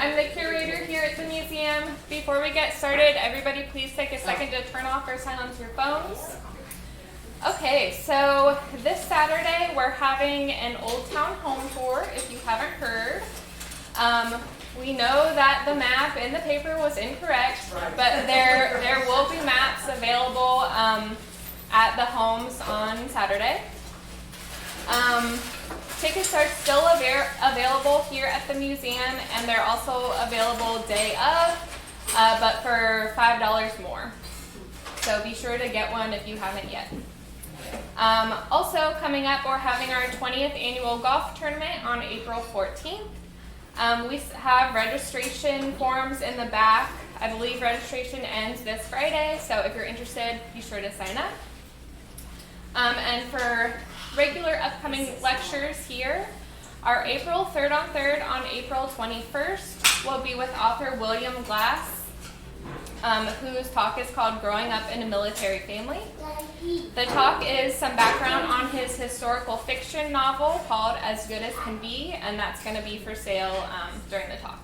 I'm the curator here at the museum. Before we get started, everybody please take a second to turn off or silence your phones. Okay, so this Saturday we're having an Old Town home tour, if you haven't heard. We know that the map in the paper was incorrect, but there will be maps available at the homes on Saturday. Tickets are still available here at the museum, and they're also available day of, but for $5 more. So be sure to get one if you haven't yet. Also coming up, we're having our 20th annual golf tournament on April 14th. We have registration forms in the back. I believe registration ends this Friday, so if you're interested, be sure to sign up. And for regular upcoming lectures here, our April 3rd on April 21st will be with author William Glass, whose talk is called Growing Up in a Military Family. The talk is some background on his historical fiction novel called As Good as Can Be, and that's going to be for sale during the talk.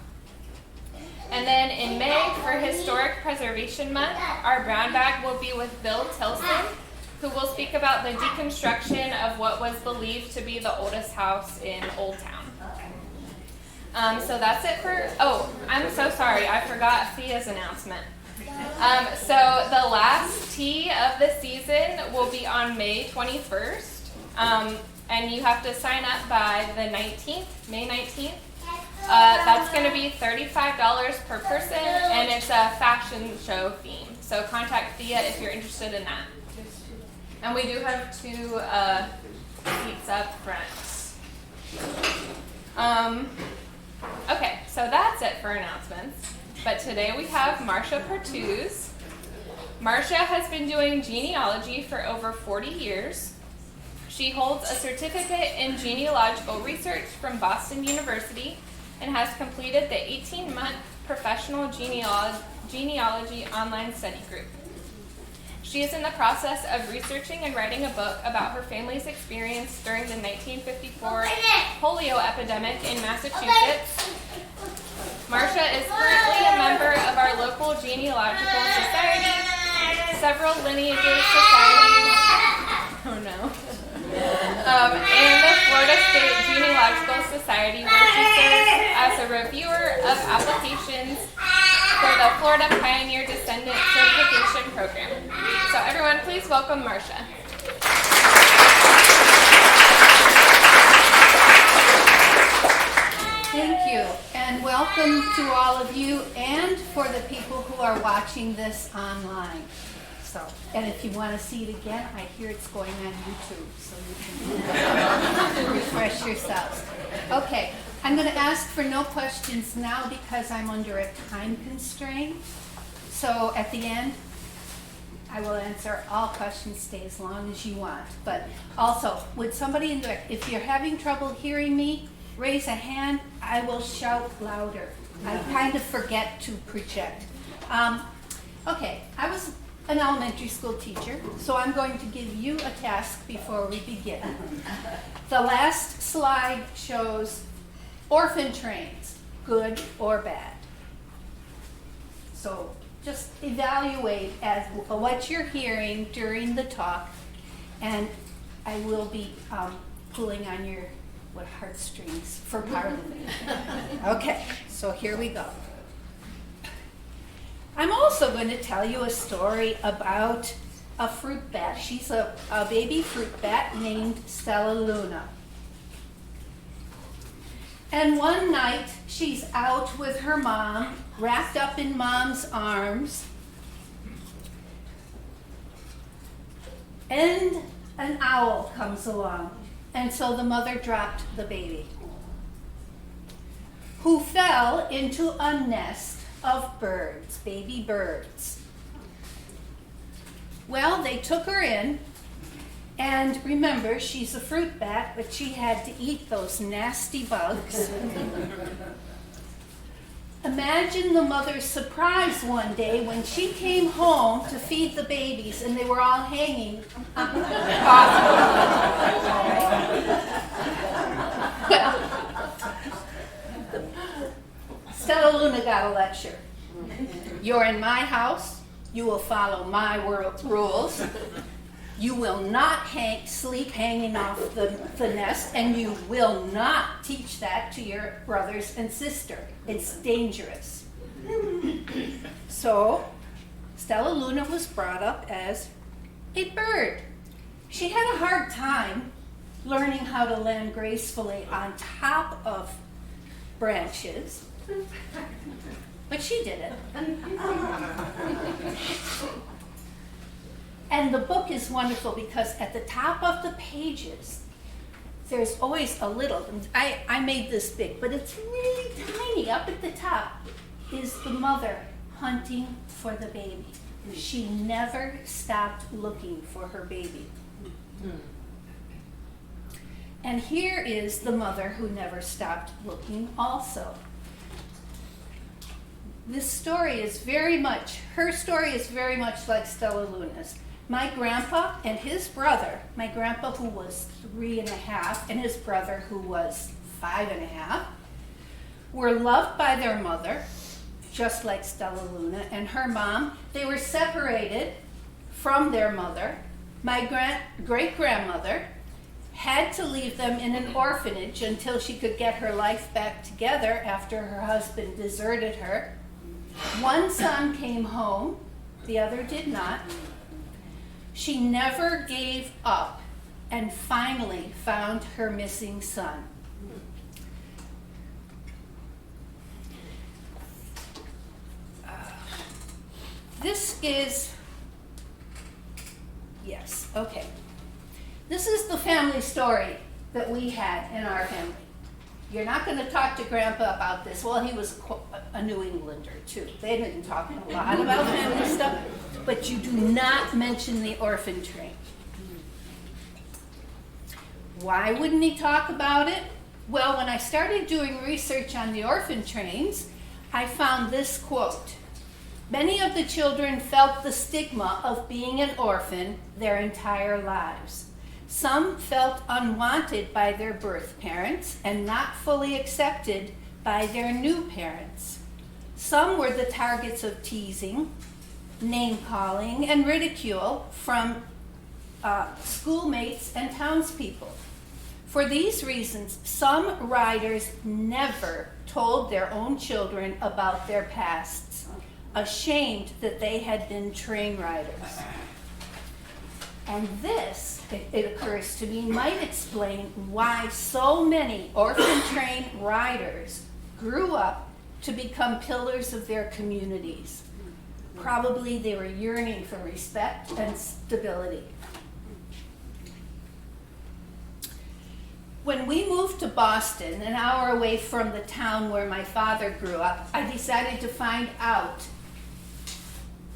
And then in May, for Historic Preservation Month, our brown bag will be with Bill Tilson, who will speak about the deconstruction of what was believed to be the oldest house in Old Town. So that's it for, I'm so sorry, I forgot Thea's announcement. So the last tea of the season will be on May 21st, and you have to sign up by the 19th, May 19th. That's going to be $35 per person, and it's a fashion show theme. So contact Thea if you're interested in that. And we do have 2 seats up front. Okay, so that's it for announcements. But today we have Marcia Pertuz. Marcia has been doing genealogy for over 40 years. She holds a certificate in genealogical research from Boston University and has completed the 18-month professional genealogy online study group. She is in the process of researching and writing a book about her family's experience during the 1954 polio epidemic in Massachusetts. Marcia is currently a member of our local genealogical society, several lineages societies, and the Florida State Genealogical Society, where she serves as a reviewer of applications for the Florida Pioneer Descendant Certification Program. So everyone, please welcome Marcia. Thank you, and welcome to all of you and for the people who are watching this online. And if you want to see it again, I hear it's going on YouTube, so you can refresh yourselves. Okay, I'm going to ask for no questions now because I'm under a time constraint. So at the end, I will answer all questions, stay as long as you want. But also, would somebody if you're having trouble hearing me, raise a hand, I will shout louder. I kind of forget to project. Okay, I was an elementary school teacher, so I'm going to give you a task before we begin. The last slide shows orphan trains, good or bad. So just evaluate as what you're hearing during the talk, and I will be pulling on your heartstrings for part of it. Okay, so here we go. I'm also going to tell you a story about a fruit bat. She's a baby fruit bat named Stella Luna. And one night, she's out with her mom, wrapped up in mom's arms, and an owl comes along. And so the mother dropped the baby, who fell into a nest of birds, baby birds. Well, they took her in, and remember, she's a fruit bat, but she had to eat those nasty bugs. Imagine the mother's surprise one day when she came home to feed the babies and they were all hanging off of her. Well, Stella Luna got a lecture. You're in my house. You will follow my rules. You will not sleep hanging off the nest, and you will not teach that to your brothers and sister. It's dangerous. So, Stella Luna was brought up as a bird. She had a hard time learning how to land gracefully on top of branches, but she did it. And the book is wonderful because at the top of the pages, there's always a little, I made this big, but it's really tiny. Up at the top is the mother hunting for the baby. She never stopped looking for her baby. And here is the mother who never stopped looking also. This story is her story is very much like Stella Luna's. My grandpa and his brother, my grandpa who was 3.5 and his brother who was 5.5, were loved by their mother, just like Stella Luna and her mom. They were separated from their mother. My great-grandmother had to leave them in an orphanage until she could get her life back together after her husband deserted her. One son came home, the other did not. She never gave up and finally found her missing son. This is the family story that we had in our family. You're not going to talk to Grandpa about this. Well, he was a New Englander, too. They didn't talk a lot about family stuff, but you do not mention the orphan train. Why wouldn't he talk about it? Well, when I started doing research on the orphan trains, I found this quote. Many of the children felt the stigma of being an orphan their entire lives. Some felt unwanted by their birth parents and not fully accepted by their new parents. Some were the targets of teasing, name-calling, and ridicule from schoolmates and townspeople. For these reasons, some riders never told their own children about their pasts, ashamed that they had been train riders. And this, it occurs to me, might explain why so many orphan train riders grew up to become pillars of their communities. Probably they were yearning for respect and stability. When we moved to Boston, an hour away from the town where my father grew up, I decided to find out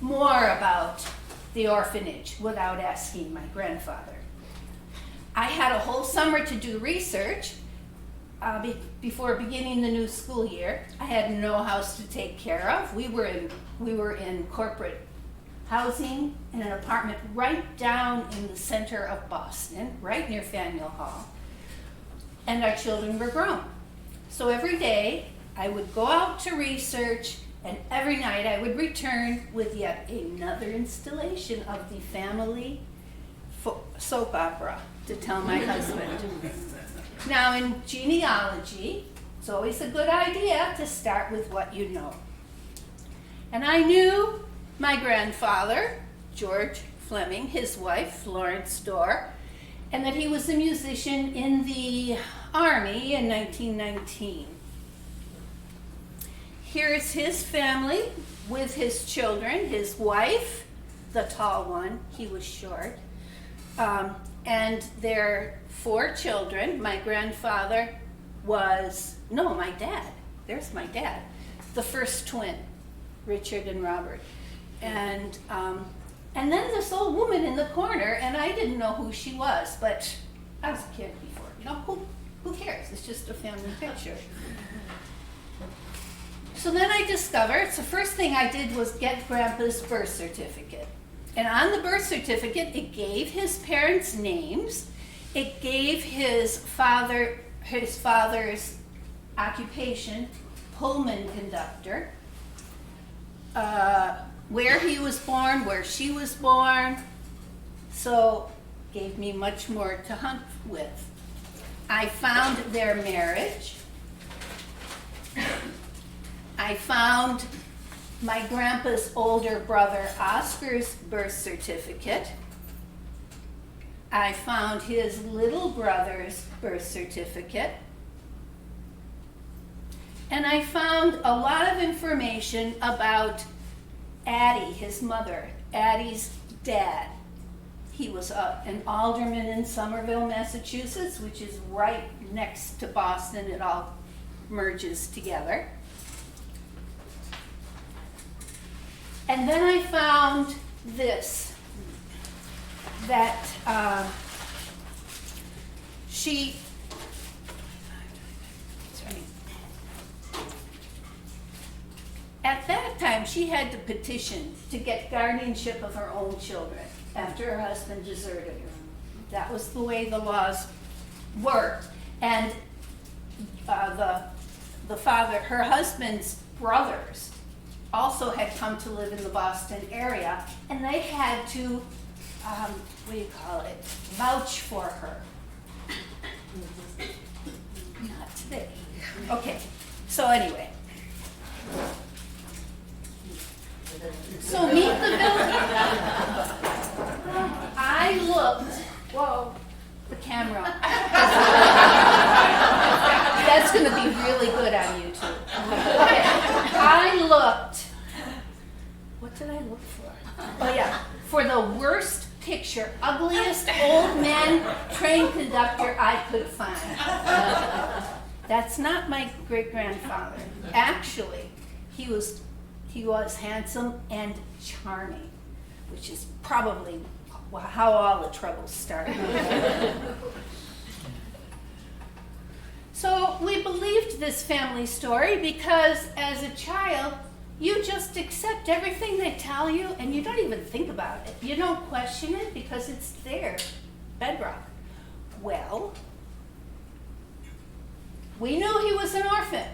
more about the orphanage without asking my grandfather. I had a whole summer to do research before beginning the new school year. I had no house to take care of. We were in corporate housing in an apartment right down in the center of Boston, right near Faneuil Hall. And our children were grown. So every day I would go out to research, and every night I would return with yet another installation of the family soap opera to tell my husband. Now in genealogy, it's always a good idea to start with what you know. And I knew my grandfather, George Fleming, his wife, Florence Dorr, and that he was a musician in the Army in 1919. Here's his family with his children, his wife, the tall one, he was short, and their 4 children. My grandfather was, no, my dad, there's my dad, the first twin, Richard and Robert. And then this old woman in the corner, and I didn't know who she was, but I was a kid before, you know, who cares? It's just a family picture. So then I discovered, so first thing I did was get Grandpa's birth certificate. And on the birth certificate, it gave his parents' names, it gave his father's occupation, Pullman conductor. Where he was born, where she was born, so gave me much more to hunt with. I found their marriage. I found my grandpa's older brother Oscar's birth certificate. I found his little brother's birth certificate. And I found a lot of information about Addie, his mother, Addie's dad. He was an alderman in Somerville, Massachusetts, which is right next to Boston. It all merges together. And then I found this, that she, at that time, she had to petition to get guardianship of her own children after her husband deserted her. That was the way the laws worked. And the father, her husband's brothers, also had come to live in the Boston area, and they had to, vouch for her. Not today. Okay, so anyway. So meet the village. I looked, whoa, the camera. That's going to be really good on YouTube. Okay. I looked, what did I look for? Oh yeah, for the worst picture, ugliest old man train conductor I could find. That's not my great-grandfather. Actually, he was handsome and charming, which is probably how all the trouble started. So we believed this family story because as a child, you just accept everything they tell you and you don't even think about it. You don't question it because it's there, bedrock. Well, we knew he was an orphan.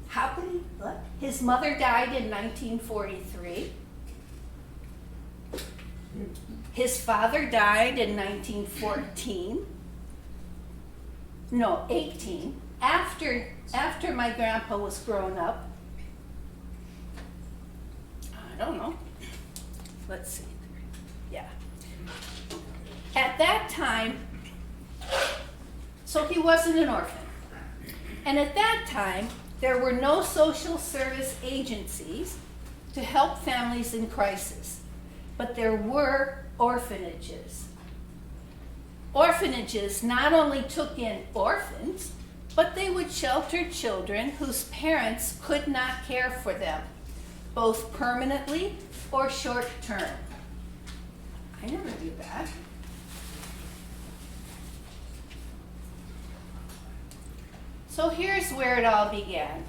How could he? What? His mother died in 1943. His father died in 1914. No, 18. After my grandpa was grown up. I don't know. Let's see. Yeah. At that time, so he wasn't an orphan. And at that time, there were no social service agencies to help families in crisis, but there were orphanages. Orphanages not only took in orphans, but they would shelter children whose parents could not care for them, both permanently or short term. I never knew that. So here's where it all began.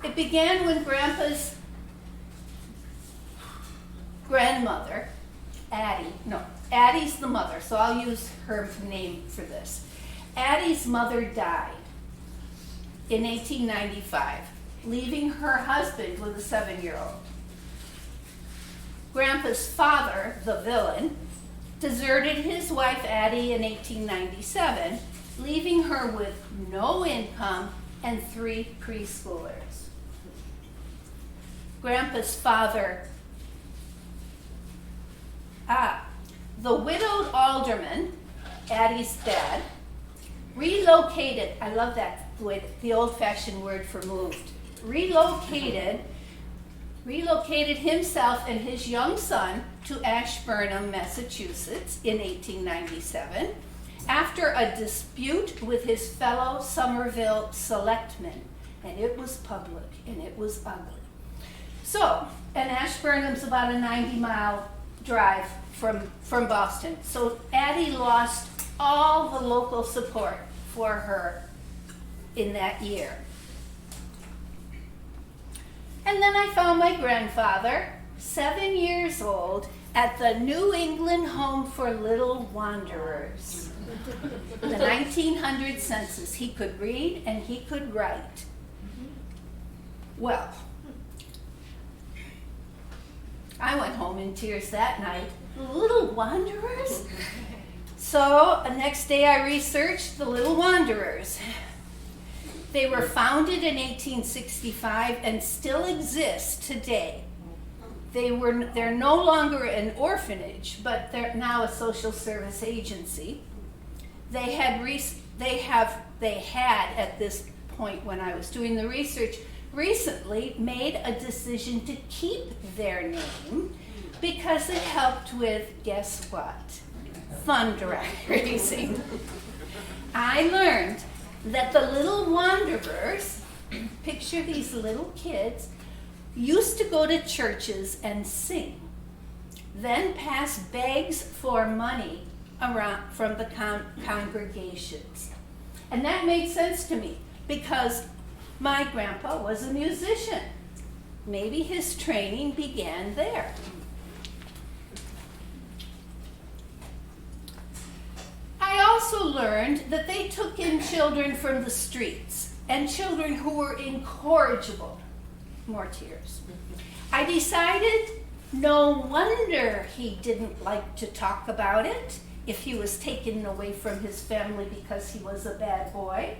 It began when Grandpa's grandmother, Addie's the mother, so I'll use her name for this. Addie's mother died in 1895, leaving her husband with a 7-year-old. Grandpa's father, the villain, deserted his wife Addie in 1897, leaving her with no income and 3 preschoolers. Grandpa's father, the widowed alderman, Addie's dad, relocated, I love that, the old-fashioned word for moved, relocated himself and his young son to Ashburnham, Massachusetts in 1897 after a dispute with his fellow Somerville selectmen, and it was public and it was ugly. So, and Ashburnham's about a 90-mile drive from Boston. So Addie lost all the local support for her in that year. And then I found my grandfather 7 years old, at the New England Home for Little Wanderers. The 1900 census. He could read and he could write. Well, I went home in tears that night. Little Wanderers? So the next day I researched the Little Wanderers. They were founded in 1865 and still exist today. They're no longer an orphanage, but they're now a social service agency. They had at this point when I was doing the research recently made a decision to keep their name because it helped with, guess what? Fundraising. I learned that the Little Wanderers, picture these little kids, used to go to churches and sing, then pass bags for money around from the congregations. And that made sense to me because my grandpa was a musician. Maybe his training began there. I also learned that they took in children from the streets and children who were incorrigible. More tears. I decided no wonder he didn't like to talk about it if he was taken away from his family because he was a bad boy.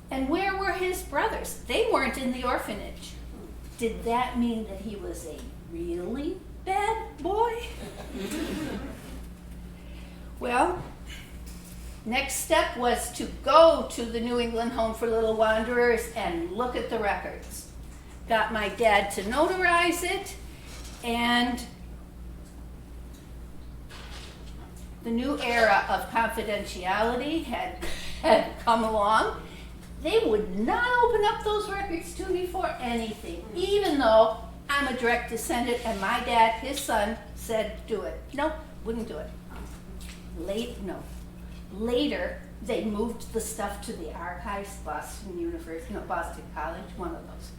And where were his brothers? They weren't in the orphanage. Did that mean that he was a really bad boy? Well, next step was to go to the New England Home for Little Wanderers and look at the records. Got my dad to notarize it, and the new era of confidentiality had come along. They would not open up those records to me for anything, even though I'm a direct descendant and my dad, his son, said do it. Nope, wouldn't do it. Later, they moved the stuff to the archives, Boston College, one of those.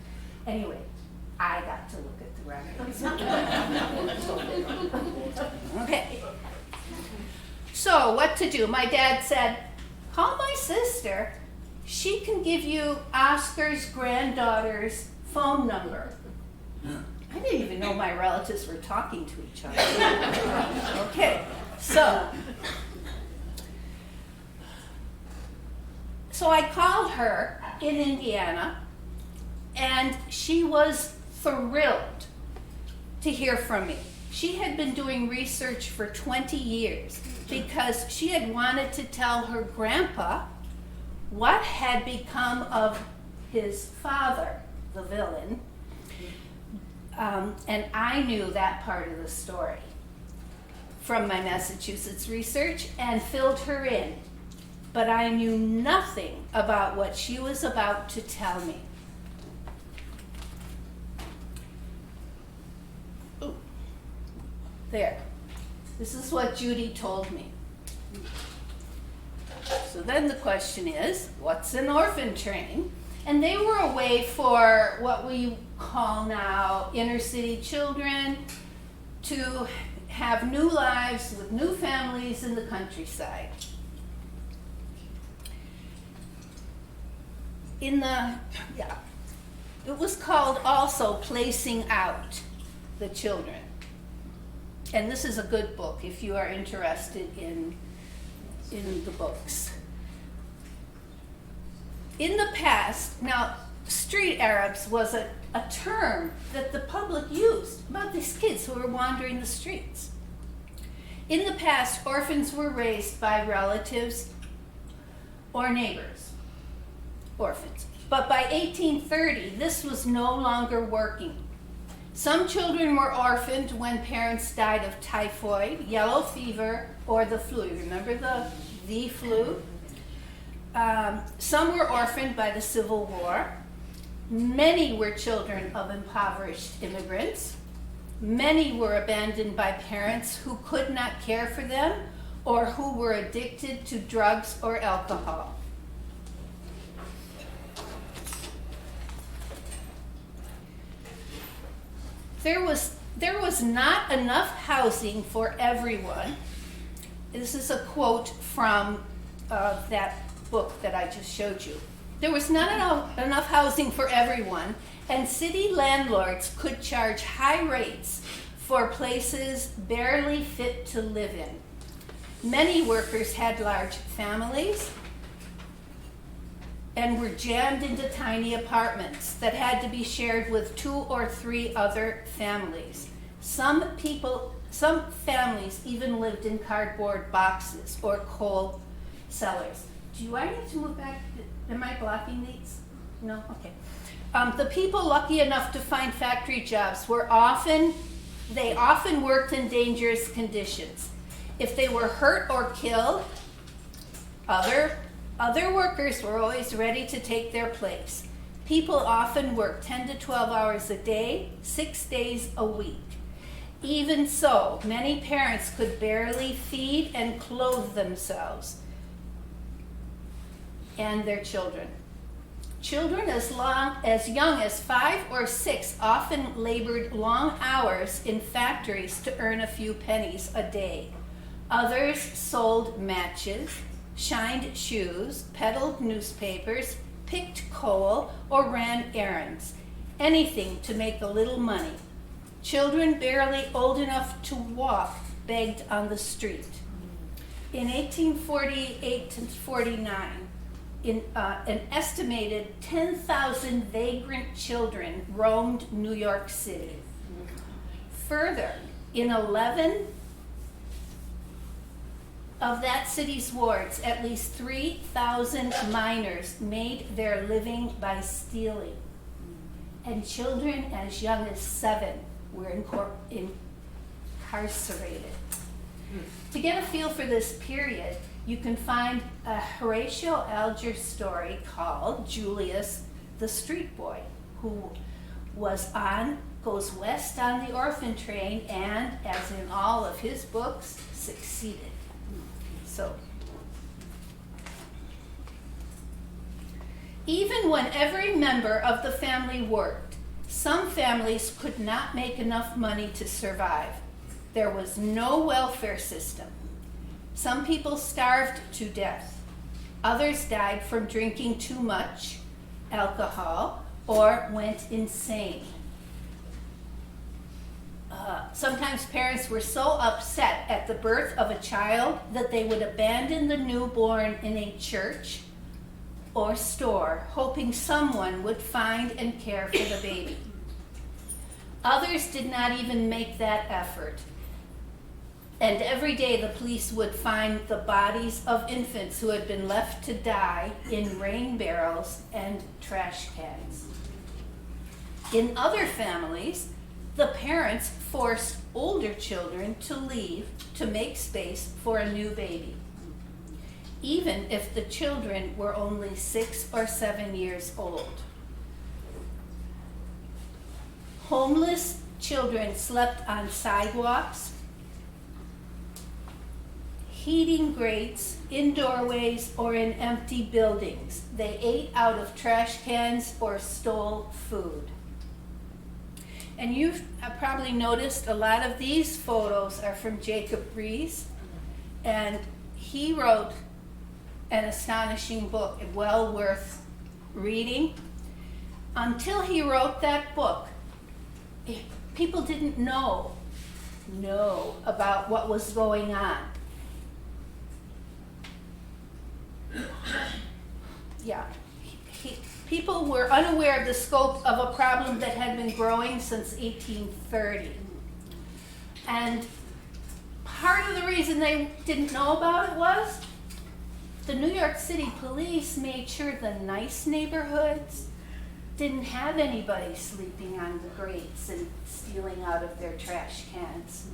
Anyway, I got to look at the records. Okay. So what to do? My dad said, call my sister. She can give you Oscar's granddaughter's phone number. I didn't even know my relatives were talking to each other. Okay, so I called her in Indiana, and she was thrilled to hear from me. She had been doing research for 20 years because she had wanted to tell her grandpa what had become of his father, the villain, and I knew that part of the story from my Massachusetts research and filled her in. But I knew nothing about what she was about to tell me. Ooh. There. This is what Judy told me. So then the question is, what's an orphan train? And they were a way for what we call now inner city children to have new lives with new families in the countryside. It was called also Placing Out the Children. And this is a good book if you are interested in the books. In the past, now street Arabs was a term that the public used about these kids who were wandering the streets. In the past, orphans were raised by relatives or neighbors. Orphans. But by 1830, this was no longer working. Some children were orphaned when parents died of typhoid, yellow fever, or the flu. You remember the flu? Some were orphaned by the Civil War. Many were children of impoverished immigrants. Many were abandoned by parents who could not care for them or who were addicted to drugs or alcohol. There was not enough housing for everyone. This is a quote from that book that I just showed you. There was not enough housing for everyone, and city landlords could charge high rates for places barely fit to live in. Many workers had large families and were jammed into tiny apartments that had to be shared with 2 or 3 other families. Some families even lived in cardboard boxes or coal cellars. Do I need to move back? Am I blocking these? No? Okay. The people lucky enough to find factory jobs often worked in dangerous conditions. If they were hurt or killed, other workers were always ready to take their place. People often worked 10 to 12 hours a day, 6 days a week. Even so, many parents could barely feed and clothe themselves and their children. Children as young as 5 or 6 often labored long hours in factories to earn a few pennies a day. Others sold matches, shined shoes, peddled newspapers, picked coal, or ran errands. Anything to make a little money. Children barely old enough to walk begged on the street. In 1848 to 49, an estimated 10,000 vagrant children roamed New York City. Further, in 11 of that city's wards, at least 3,000 minors made their living by stealing, and children as young as 7 were incarcerated. To get a feel for this period, you can find a Horatio Alger story called Julius the Street Boy, who goes west on the Orphan Train and, as in all of his books, succeeded. So, even when every member of the family worked, some families could not make enough money to survive. There was no welfare system. Some people starved to death. Others died from drinking too much alcohol or went insane. Sometimes parents were so upset at the birth of a child that they would abandon the newborn in a church or store, hoping someone would find and care for the baby. Others did not even make that effort. And every day the police would find the bodies of infants who had been left to die in rain barrels and trash cans. In other families, the parents forced older children to leave to make space for a new baby, even if the children were only 6 or 7 years old. Homeless children slept on sidewalks, heating grates, in doorways, or in empty buildings. They ate out of trash cans or stole food. And you've probably noticed a lot of these photos are from Jacob Riis, and he wrote an astonishing book, well worth reading. Until he wrote that book, people didn't know about what was going on. Yeah. People were unaware of the scope of a problem that had been growing since 1830. And part of the reason they didn't know about it was the New York City police made sure the nice neighborhoods didn't have anybody sleeping on the grates and stealing out of their trash cans.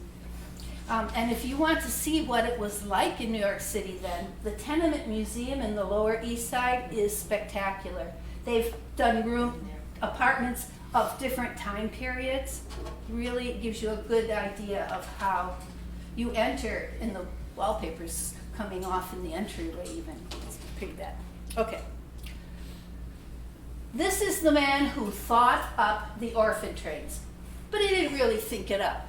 And if you want to see what it was like in New York City then, the Tenement Museum in the Lower East Side is spectacular. They've done apartments of different time periods. Really gives you a good idea of how you enter, in the wallpapers coming off in the entryway even. It's pretty bad. Okay. This is the man who thought up the orphan trains. But he didn't really think it up.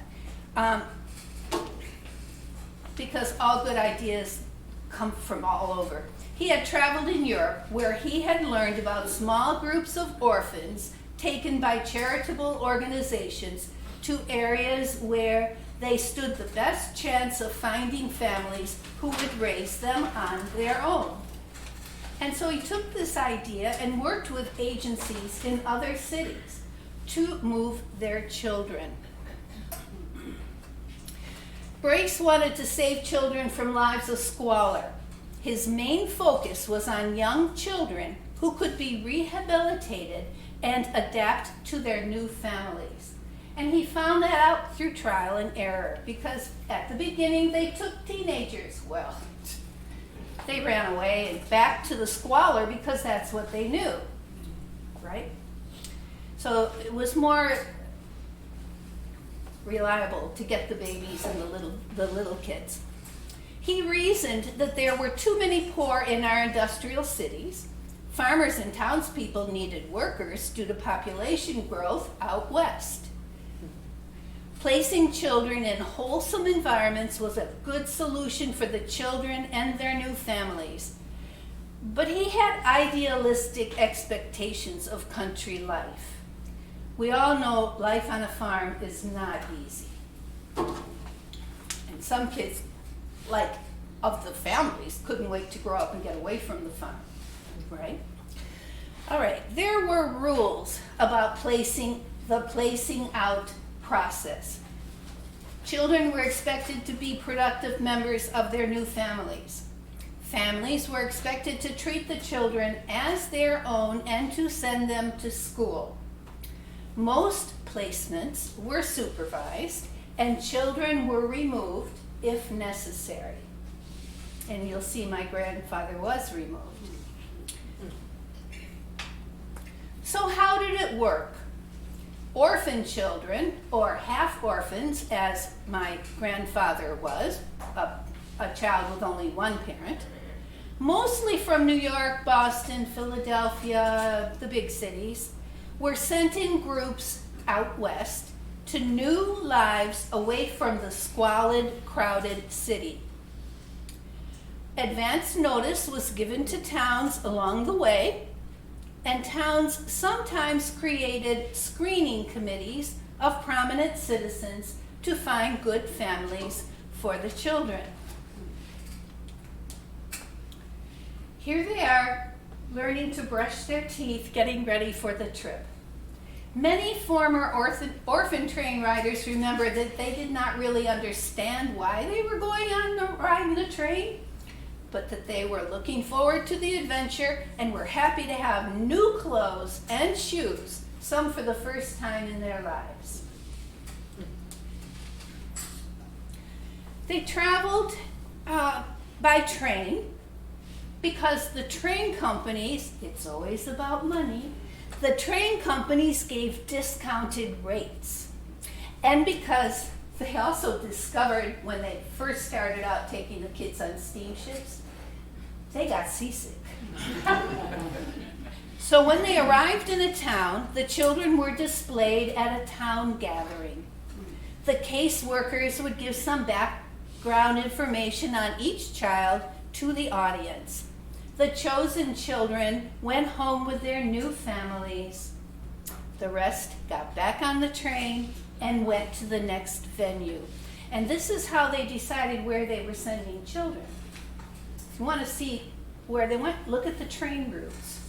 Because all good ideas come from all over. He had traveled in Europe where he had learned about small groups of orphans taken by charitable organizations to areas where they stood the best chance of finding families who would raise them on their own. And so he took this idea and worked with agencies in other cities to move their children. Brace wanted to save children from lives of squalor. His main focus was on young children who could be rehabilitated and adapt to their new families. And he found that out through trial and error, because at the beginning they took teenagers. Well, they ran away and back to the squalor because that's what they knew, right? So it was more reliable to get the babies and the little kids. He reasoned that there were too many poor in our industrial cities. Farmers and townspeople needed workers due to population growth out west. Placing children in wholesome environments was a good solution for the children and their new families. But he had idealistic expectations of country life. We all know life on a farm is not easy. And some kids, like of the families, couldn't wait to grow up and get away from the farm, right? All right, there were rules about the placing out process. Children were expected to be productive members of their new families. Families were expected to treat the children as their own and to send them to school. Most placements were supervised and children were removed if necessary. And you'll see my grandfather was removed. So how did it work? Orphan children, or half orphans, as my grandfather was, a child with only one parent, mostly from New York, Boston, Philadelphia, the big cities, were sent in groups out west to new lives away from the squalid, crowded city. Advance notice was given to towns along the way, and towns sometimes created screening committees of prominent citizens to find good families for the children. Here they are, learning to brush their teeth, getting ready for the trip. Many former Orphan Train riders remember that they did not really understand why they were going on riding the train, but that they were looking forward to the adventure and were happy to have new clothes and shoes, some for the first time in their lives. They traveled by train because the train companies, it's always about money, the train companies gave discounted rates. And because they also discovered when they first started out taking the kids on steamships, they got seasick. So when they arrived in a town, the children were displayed at a town gathering. The caseworkers would give some background information on each child to the audience. The chosen children went home with their new families. The rest got back on the train and went to the next venue. And this is how they decided where they were sending children. If you want to see where they went, look at the train routes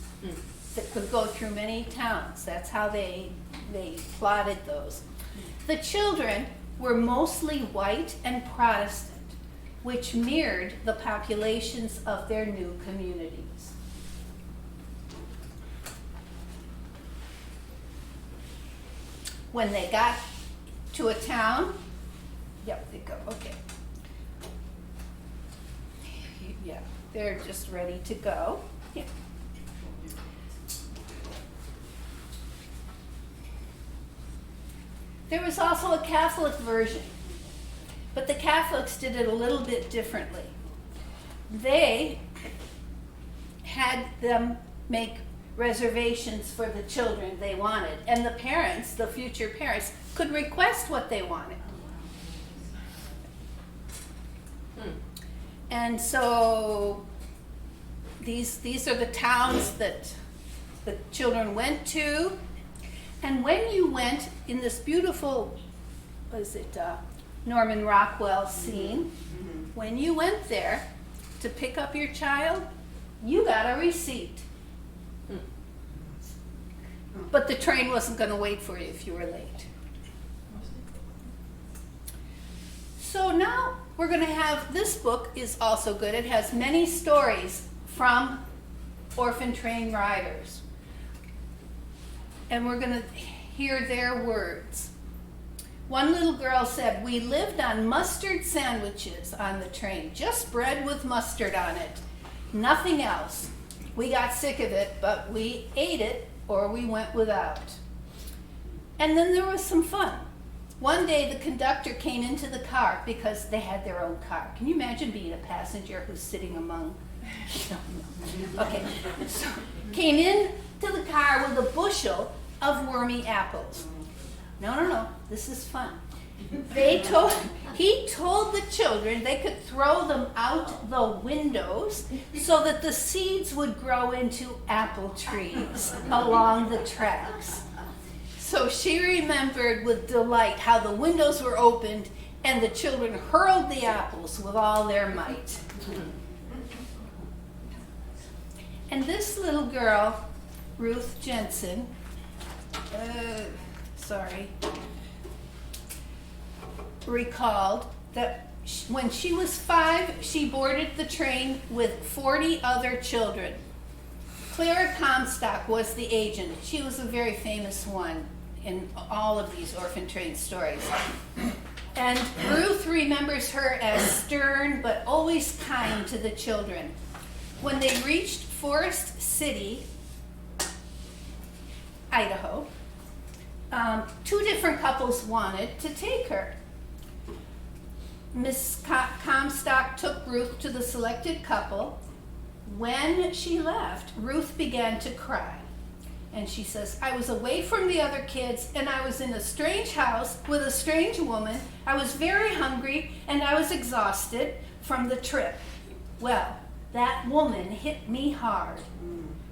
that could go through many towns. That's how they plotted those. The children were mostly white and Protestant, which mirrored the populations of their new communities. When they got to a town, yep, they go, okay. Yeah, they're just ready to go. Yeah. There was also a Catholic version, but the Catholics did it a little bit differently. They had them make reservations for the children they wanted. And the parents, the future parents, could request what they wanted. And so these are the towns that the children went to. And when you went in this beautiful, Norman Rockwell scene, when you went there to pick up your child, you got a receipt. But the train wasn't going to wait for you if you were late. So now we're going to have, this book is also good. It has many stories from Orphan Train riders. And we're going to hear their words. One little girl said, "We lived on mustard sandwiches on the train, just bread with mustard on it, nothing else. We got sick of it, but we ate it or we went without." And then there was some fun. One day the conductor came into the car because they had their own car. Can you imagine being a passenger who's sitting among, okay, so came in to the car with a bushel of wormy apples. No, this is fun. He told the children they could throw them out the windows so that the seeds would grow into apple trees along the tracks. So she remembered with delight how the windows were opened and the children hurled the apples with all their might. And this little girl, Ruth Jensen, recalled that when she was 5, she boarded the train with 40 other children. Clara Comstock was the agent. She was a very famous one in all of these Orphan Train stories. And Ruth remembers her as stern but always kind to the children. When they reached Forest City, Idaho, 2 different couples wanted to take her. Miss Comstock took Ruth to the selected couple. When she left, Ruth began to cry. And she says, "I was away from the other kids, and I was in a strange house with a strange woman. I was very hungry, and I was exhausted from the trip. Well, that woman hit me hard,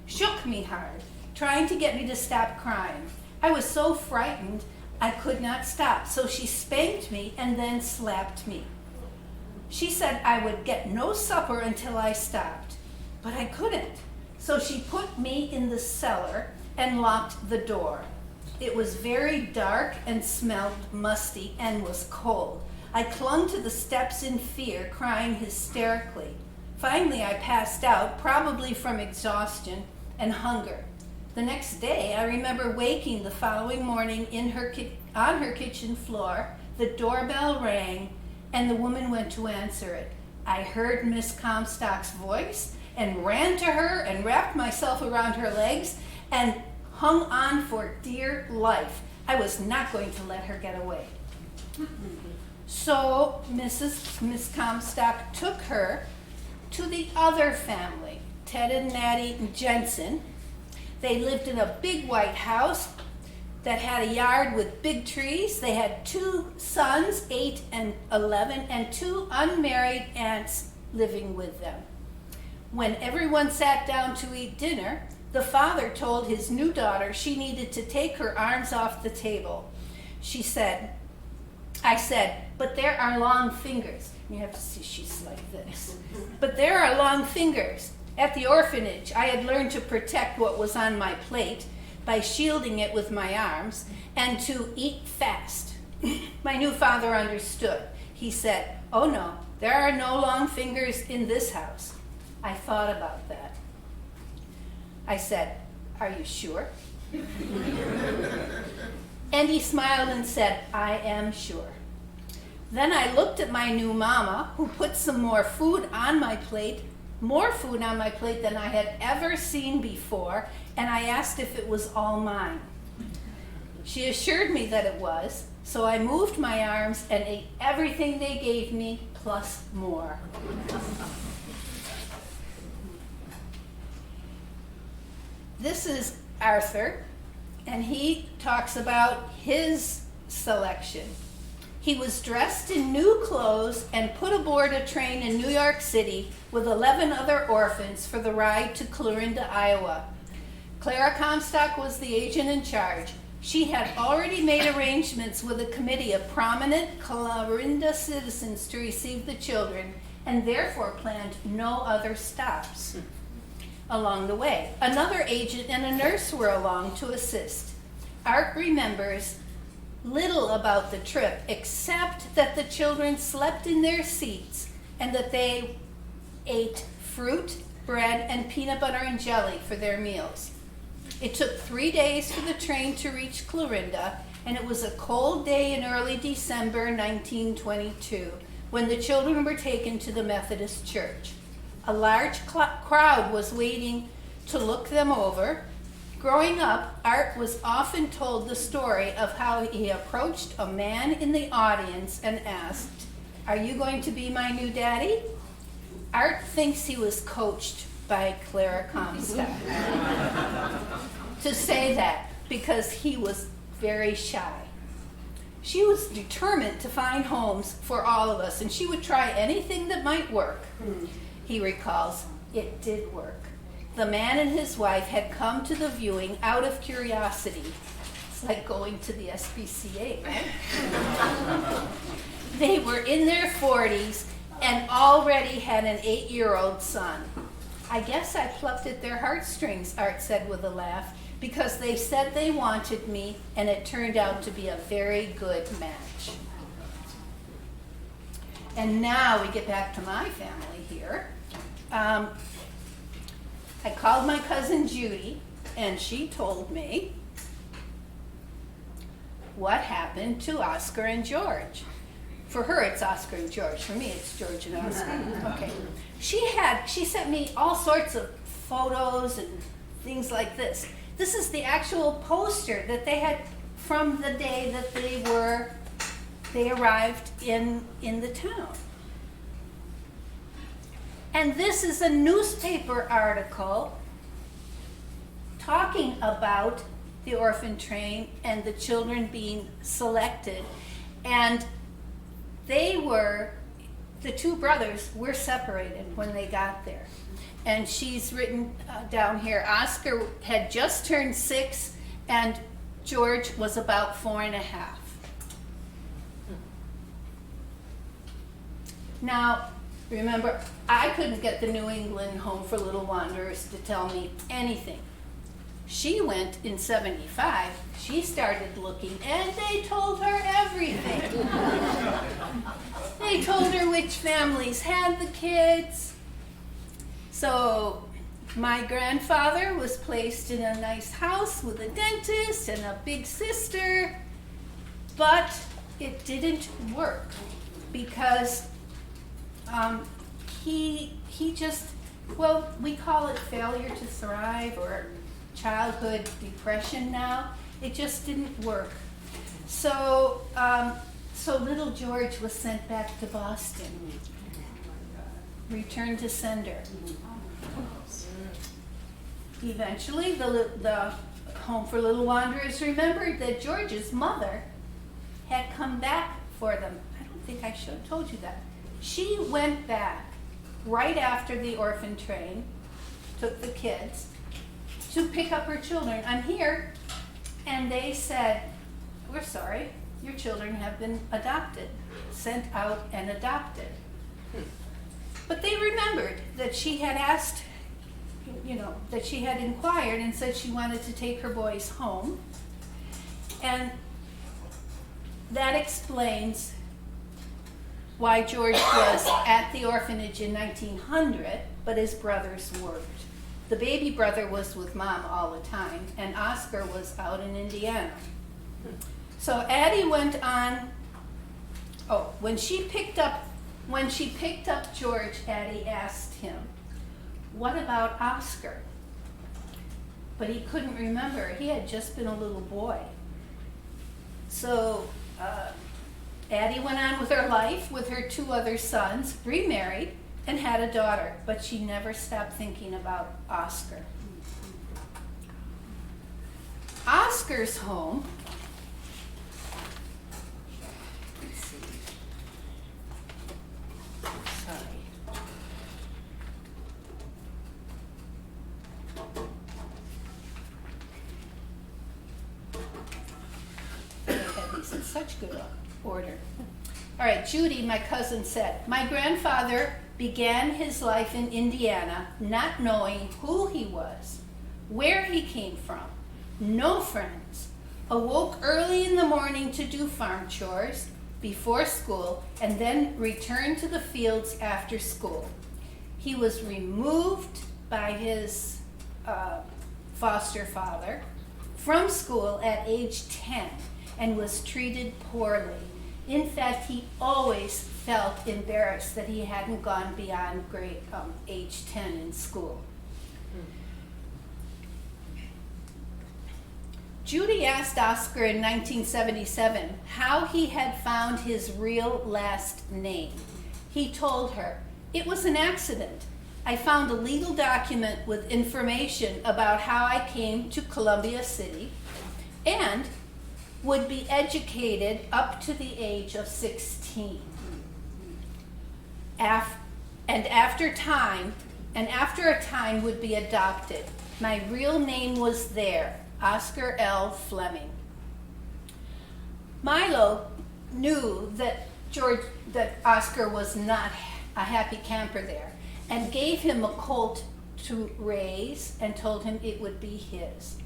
shook me hard, trying to get me to stop crying. I was so frightened, I could not stop. So she spanked me and then slapped me. She said I would get no supper until I stopped, but I couldn't. So she put me in the cellar and locked the door. It was very dark and smelled musty and was cold. I clung to the steps in fear, crying hysterically. Finally, I passed out, probably from exhaustion and hunger. The next day, I remember waking the following morning on her kitchen floor. The doorbell rang, and the woman went to answer it. I heard Miss Comstock's voice and ran to her and wrapped myself around her legs and hung on for dear life. I was not going to let her get away. So Miss Comstock took her to the other family, Ted and Natty Jensen. They lived in a big white house that had a yard with big trees. They had 2 sons, 8 and 11, and 2 unmarried aunts living with them. When everyone sat down to eat dinner, the father told his new daughter she needed to take her arms off the table. I said, but there are long fingers. You have to see she's like this. But there are long fingers. At the orphanage, I had learned to protect what was on my plate by shielding it with my arms and to eat fast. My new father understood. He said, oh no, there are no long fingers in this house. I thought about that. I said, are you sure? And he smiled and said, I am sure. Then I looked at my new mama, who put some more food on my plate, more food on my plate than I had ever seen before, and I asked if it was all mine. She assured me that it was, so I moved my arms and ate everything they gave me, plus more. this is Arthur, and he talks about his selection. He was dressed in new clothes and put aboard a train in New York City with 11 other orphans for the ride to Clarinda, Iowa. Clara Comstock was the agent in charge. She had already made arrangements with a committee of prominent Clarinda citizens to receive the children, and therefore planned no other stops along the way. Another agent and a nurse were along to assist. Art remembers little about the trip except that the children slept in their seats and that they ate fruit, bread, and peanut butter and jelly for their meals. It took 3 days for the train to reach Clarinda, and it was a cold day in early December 1922 when the children were taken to the Methodist Church. A large crowd was waiting to look them over. Growing up, Art was often told the story of how he approached a man in the audience and asked, "Are you going to be my new daddy?" Art thinks he was coached by Clara Comstock to say that because he was very shy. She was determined to find homes for all of us, and she would try anything that might work. He recalls, it did work. The man and his wife had come to the viewing out of curiosity. It's like going to the SPCA, right? They were in their 40s and already had an 8-year-old son. "I guess I plucked at their heartstrings," Art said with a laugh, "because they said they wanted me, and it turned out to be a very good match." And now we get back to my family here. I called my cousin Judy, and she told me what happened to Oscar and George. For her, it's Oscar and George. For me, it's George and Oscar. Okay. She sent me all sorts of photos and things like this. This is the actual poster that they had from the day that they arrived in the town. And this is a newspaper article talking about the orphan train and the children being selected. And the two brothers were separated when they got there. And she's written down here, Oscar had just turned 6 and George was about 4.5. Now, remember, I couldn't get the New England Home for Little Wanderers to tell me anything. She went in 75, she started looking, and they told her everything. They told her which families had the kids. So my grandfather was placed in a nice house with a dentist and a big sister, but it didn't work because he just, well, we call it failure to thrive or childhood depression now. It just didn't work. So little George was sent back to Boston, returned to sender. Eventually, the Home for Little Wanderers remembered that George's mother had come back for them. I don't think I should have told you that. She went back right after the orphan train, took the kids to pick up her children. I'm here, and they said, "We're sorry, your children have been adopted," sent out and adopted. But they remembered that she had asked, that she had inquired and said she wanted to take her boys home. And that explains why George was at the orphanage in 1900, but his brothers weren't. The baby brother was with Mom all the time, and Oscar was out in Indiana. So Addie went on, when she picked up George, Addie asked him, "What about Oscar?" But he couldn't remember. He had just been a little boy. So Addie went on with her life with her 2 other sons, remarried, and had a daughter, but she never stopped thinking about Oscar. Oscar's home. Let's see. Sorry. I had these in such good order. All right, Judy, my cousin, said, my grandfather began his life in Indiana not knowing who he was, where he came from, no friends, awoke early in the morning to do farm chores before school, and then returned to the fields after school. He was removed by his foster father from school at age 10 and was treated poorly. In fact, he always felt embarrassed that he hadn't gone beyond grade age 10 in school. Judy asked Oscar in 1977 how he had found his real last name. He told her, it was an accident. I found a legal document with information about how I came to Columbia City and would be educated up to the age of 16. And after a time would be adopted. My real name was there, Oscar L. Fleming. Milo knew that Oscar was not a happy camper there and gave him a colt to raise and told him it would be his.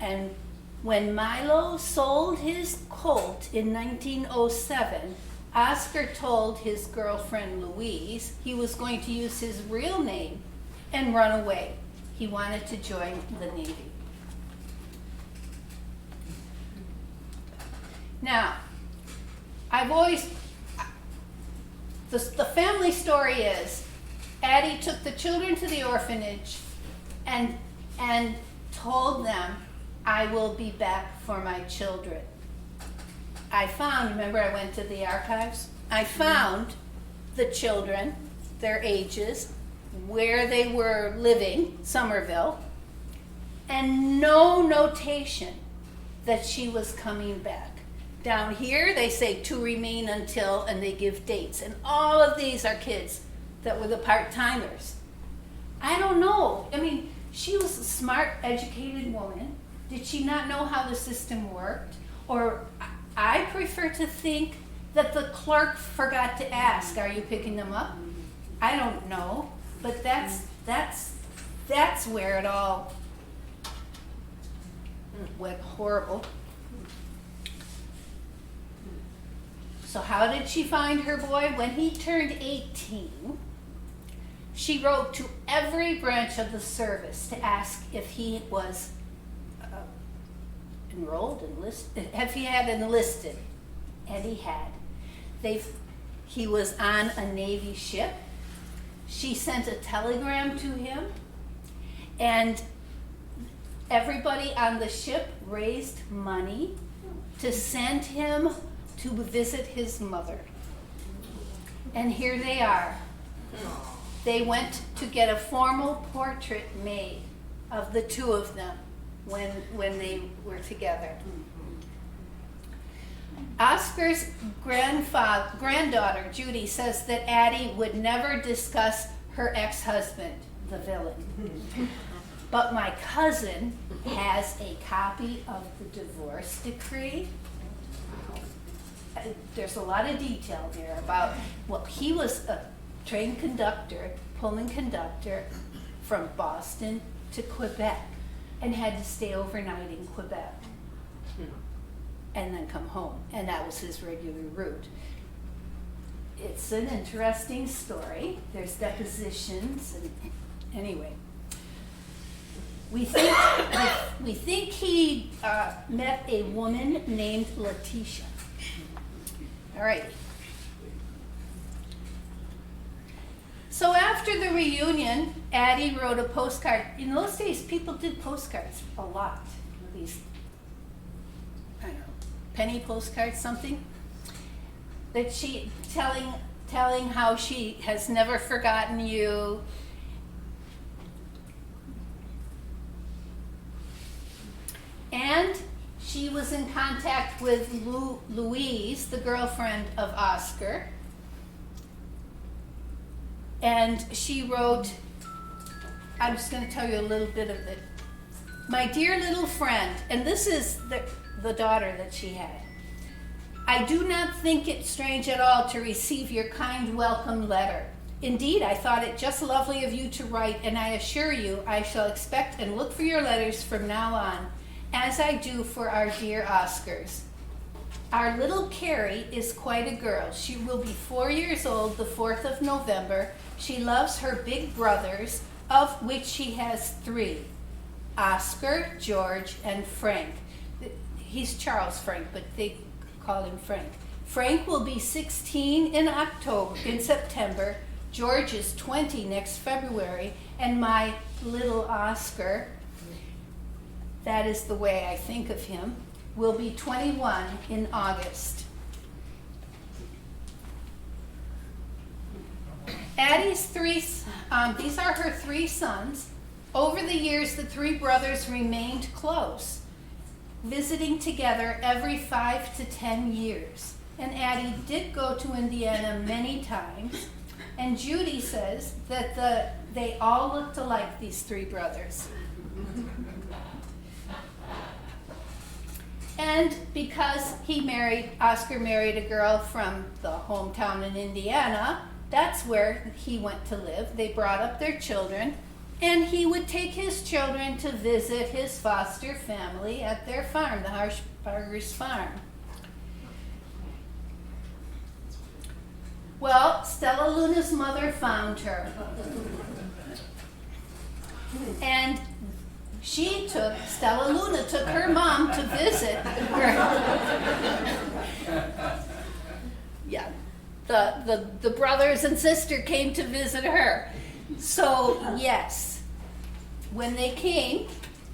And when Milo sold his colt in 1907, Oscar told his girlfriend Louise he was going to use his real name and run away. He wanted to join the Navy. Now, the family story is, Addie took the children to the orphanage and told them, I will be back for my children. Remember I went to the archives? I found the children, their ages, where they were living, Somerville, and no notation that she was coming back. Down here, they say to remain until, and they give dates. And all of these are kids that were the part-timers. I don't know. I mean, she was a smart, educated woman. Did she not know how the system worked? Or I prefer to think that the clerk forgot to ask, are you picking them up? I don't know. But that's where it all went horrible. So how did she find her boy? When he turned 18, she wrote to every branch of the service to ask if he was enlisted, if he had enlisted, and he had. He was on a Navy ship. She sent a telegram to him, and everybody on the ship raised money to send him to visit his mother. And here they are. They went to get a formal portrait made of the two of them when they were together. Oscar's granddaughter, Judy, says that Addie would never discuss her ex-husband, the villain. But my cousin has a copy of the divorce decree. There's a lot of detail there about, well, he was a train conductor, Pullman conductor, from Boston to Quebec, and had to stay overnight in Quebec and then come home, and that was his regular route. It's an interesting story. There's depositions, and anyway. We think he met a woman named Letitia. All right. So after the reunion, Addie wrote a postcard. In those days, people did postcards a lot. These, I don't know, penny postcards, something. That she telling how she has never forgotten you. And she was in contact with Louise, the girlfriend of Oscar, and she wrote, I'm just going to tell you a little bit of it. My dear little friend, and this is the daughter that she had. I do not think it strange at all to receive your kind welcome letter. Indeed, I thought it just lovely of you to write, and I assure you I shall expect and look for your letters from now on, as I do for our dear Oscars. Our little Carrie is quite a girl. She will be 4 years old the 4th of November. She loves her big brothers, of which she has 3, Oscar, George, and Frank. He's Charles Frank, but they call him Frank. Frank will be 16 in September. George is 20 next February, and my little Oscar, that is the way I think of him, will be 21 in August. Addie's these are her 3 sons. Over the years, the 3 brothers remained close, visiting together every 5 to 10 years. And Addie did go to Indiana many times. And Judy says that they all looked alike, these 3 brothers. And because Oscar married a girl from the hometown in Indiana, that's where he went to live. They brought up their children, and he would take his children to visit his foster family at their farm, the Harshbarger's farm. Well, Stella Luna's mother found her. And Stella Luna took her mom to visit her. Yeah, the brothers and sister came to visit her. So, yes, when they came,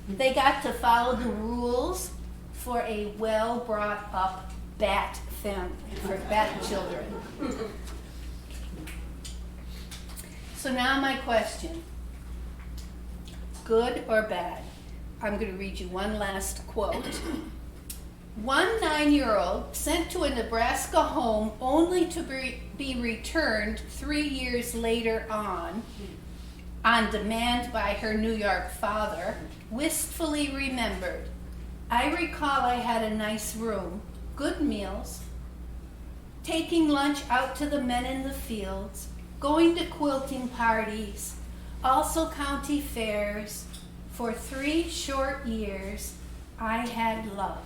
they got to follow the rules for a well-brought-up bat family, for bat children. So now my question, good or bad? I'm going to read you one last quote. One 9-year-old sent to a Nebraska home only to be returned 3 years later on demand by her New York father, wistfully remembered, I recall I had a nice room, good meals, taking lunch out to the men in the fields, going to quilting parties, also county fairs. For 3 short years, I had love.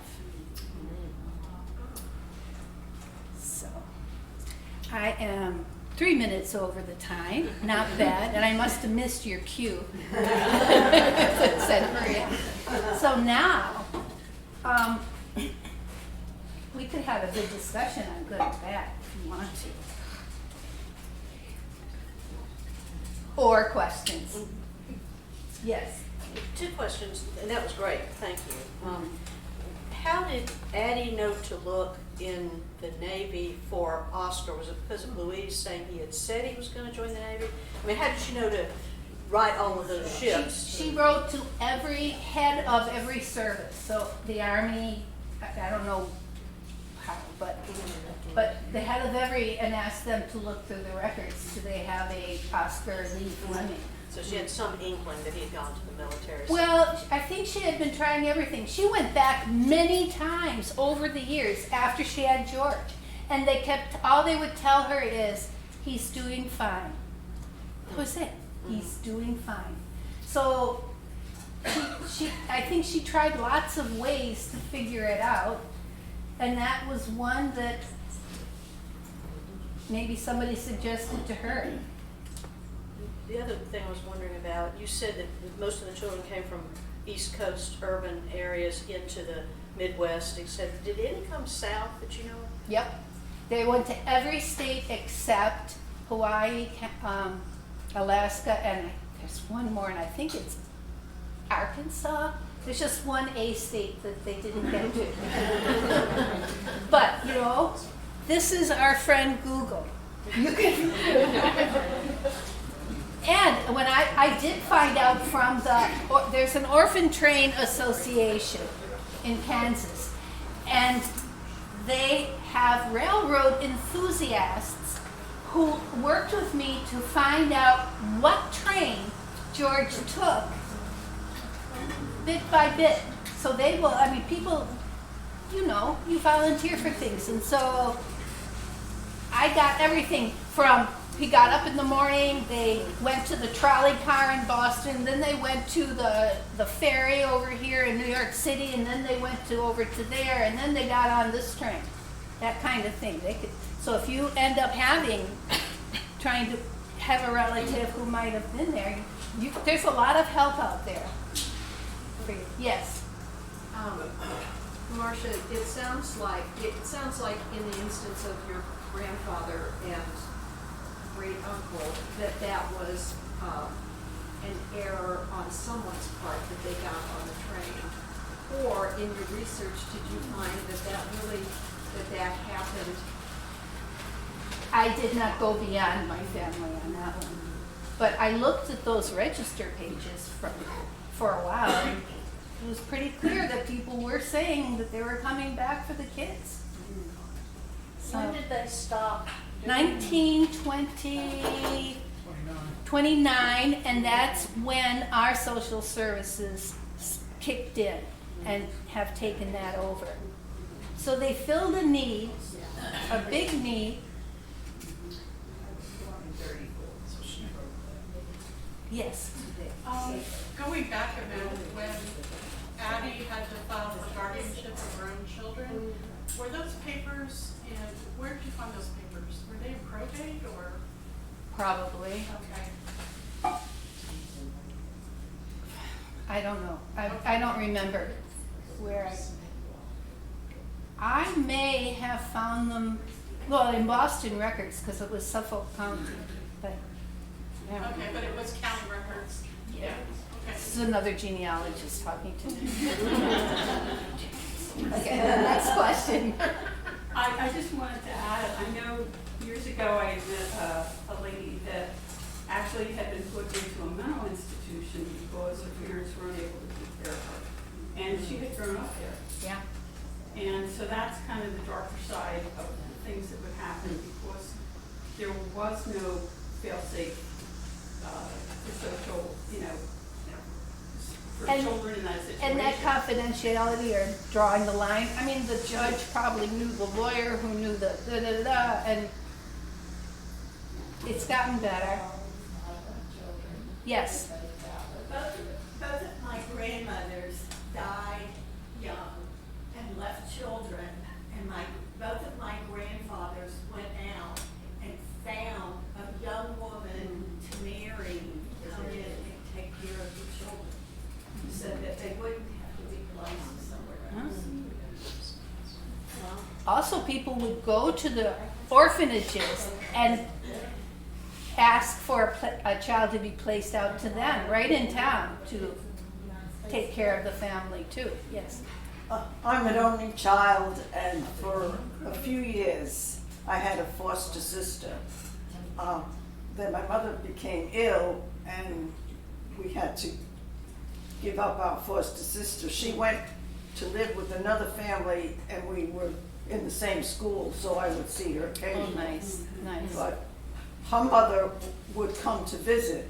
So, I am 3 minutes over the time, not bad, and I must have missed your cue. It said hurry up. So now, we could have a good discussion on good and bad if you want to. Or questions. Yes. 2 questions, and that was great, thank you. How did Addie know to look in the Navy for Oscar? Was it because of Louise saying he had said he was going to join the Navy? I mean, how did she know to write all of those ships? She wrote to every head of every service. So the Army, I don't know how, but the head of every, and asked them to look through the records. Do they have a Oscar Lee Fleming? So she had some inkling that he had gone to the military. Well, I think she had been trying everything. She went back many times over the years after she had George. And all they would tell her is, he's doing fine. That was it. He's doing fine. So I think she tried lots of ways to figure it out. And that was one that maybe somebody suggested to her. The other thing I was wondering about, you said that most of the children came from East Coast urban areas into the Midwest, etc. Did any come south that you know of? Yep. They went to every state except Hawaii, Alaska, and there's one more, and I think it's Arkansas. There's just one A state that they didn't get to. But, this is our friend Google. You can. And when I did find out from there's an Orphan Train Association, in Kansas. And they have railroad enthusiasts who worked with me to find out what train George took bit by bit. So they will, I mean, people, you know, you volunteer for things. And so I got everything from, he got up in the morning, they went to the trolley car in Boston, then they went to the ferry over here in New York City, and then they went to over to there, and then they got on this train. That kind of thing. They could, so if you end up trying to have a relative who might have been there, there's a lot of help out there for you. Yes. Marcia, it sounds like in the instance of your grandfather and great uncle that was an error on someone's part that they got on the train. Or in your research, did you find that happened? I did not go beyond my family on that one, but I looked at those register pages for a while, and it was pretty clear that people were saying that they were coming back for the kids. So, When did they stop? 1920, 29, and that's when our social services kicked in and have taken that over. So they filled a need, a big need. Yes. Going back a bit, when Addie had to file for guardianship of her own children, were those papers where did you find those papers? Were they in probate or? Probably. Okay. I don't know. I don't remember where I may have found them, well, in Boston records, because it was Suffolk County, but. Yeah. Okay, but it was county records. Yeah. Okay. This is another genealogist talking to me. Okay, next question. I just wanted to add, I know years ago I met a lady that actually had been put into a mental institution because her parents weren't able to take care of her. And she had grown up there. Yeah. And so that's kind of the darker side of the things that would happen because there was no fail-safe for social, for And- children in that situation. And that confidentiality or drawing the line, I mean, the judge probably knew the lawyer who knew the da-da-da-da, and it's gotten better. Yes. Both of my grandmothers died young and left children, and both of my grandfathers went out and found a young woman to marry, come in and take care of the children, so that they wouldn't have to be placed somewhere else. Also, people would go to the orphanages and ask for a child to be placed out to them, right in town, to take care of the family too. Yes. I'm an only child, and for a few years I had a foster sister. Then my mother became ill, and we had to give up our foster sister. She went to live with another family, and we were in the same school, so I would see her Oh, occasionally. nice, nice. But her mother would come to visit.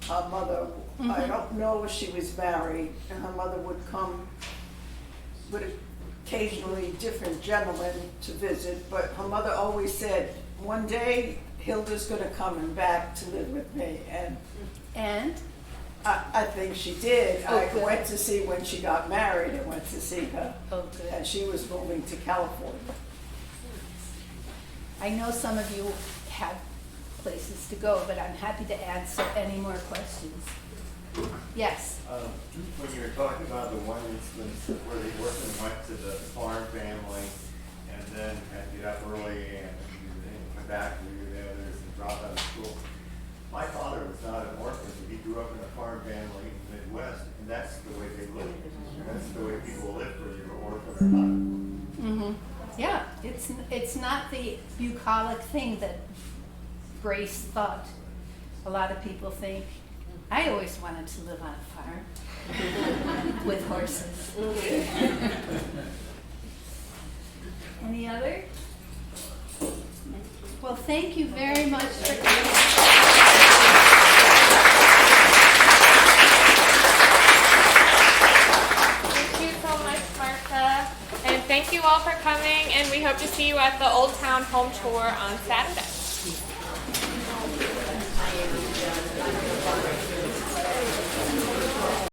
Her mother, I don't know if she was married, and her mother would come with occasionally different gentlemen to visit, but her mother always said, one day Hilda's gonna come back to live with me, and I think she did. Oh, I good. went to see when she got married and went to see her, Oh, good. and she was moving to California. I know some of you have places to go, but I'm happy to answer any more questions. Yes. When you were talking about the one instance where the orphan went to the farm family and then had to get up early and come back to the others and drop out of school. My father was not an orphan. He grew up in a farm family in the Midwest, and that's the way they lived. That's the way people lived, whether you were orphan or not. Mm-hmm. Yeah, it's not the bucolic thing that Grace thought. A lot of people think, I always wanted to live on a farm. with horses. Any other? Well, thank you very much for coming. Thank you so much, Marcia. And thank you all for coming, and we hope to see you at the Old Town Home Tour on Saturday.